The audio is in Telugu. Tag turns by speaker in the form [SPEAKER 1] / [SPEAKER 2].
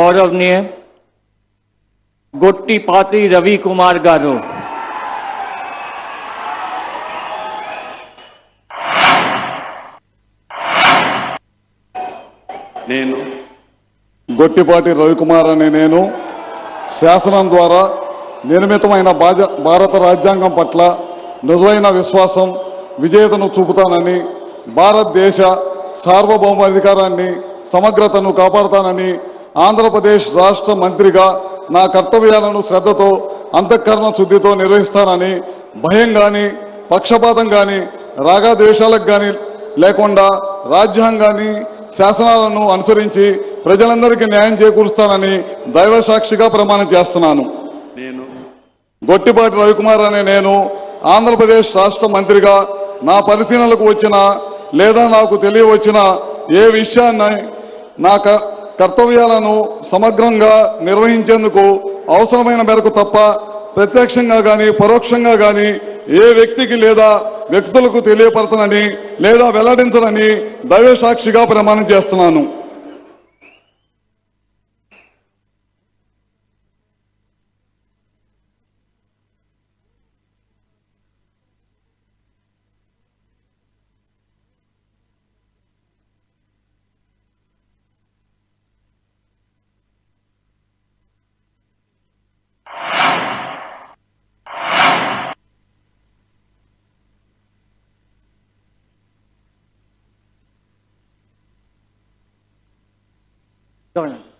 [SPEAKER 1] गौरवनीय गोट्टिपाती रवि कुमार गारू।
[SPEAKER 2] నేను గొట్టిపాటి రవికుమార్ అనే నేను శాసనం ద్వారా నిర్మితమైన భారత రాజ్యాంగం పట్ల నిజమైన విశ్వాసం విజేతను చూపుతానని, భారతదేశ సార్వభౌమాధికారాన్ని సమగ్రతను కాపాడుతానని, ఆంధ్రప్రదేశ్ రాష్ట్ర మంత్రిగా నా కర్తవ్యాలను శ్రద్ధతో అంతఃకరణ శుద్ధితో నిర్వహిస్తానని, భయం కానీ పక్షపాతం కానీ రాగద్వేషాలకు కానీ లేకుండా రాజ్యాంగాన్ని శాసనాలను అనుసరించి ప్రజలందరికీ న్యాయం చేకూరుస్తానని దైవ సాక్షిగా ప్రమాణం చేస్తున్నాను. నేను గొట్టిపాటి రవికుమార్ అనే నేను ఆంధ్రప్రదేశ్ రాష్ట్ర మంత్రిగా నా పరిశీలనలకు వచ్చిన లేదా నాకు తెలియవచ్చిన ఏ విషయాన్ని నా కర్తవ్యాలను సమగ్రంగా నిర్వహించేందుకు అవసరమైన మేరకు తప్ప ప్రత్యక్షంగా కానీ పరోక్షంగా కానీ ఏ వ్యక్తికి లేదా వ్యక్తులకు తెలియపరచనని లేదా వెల్లడించనని దైవ సాక్షిగా ప్రమాణం చేస్తున్నాను.
[SPEAKER 1] Go ahead.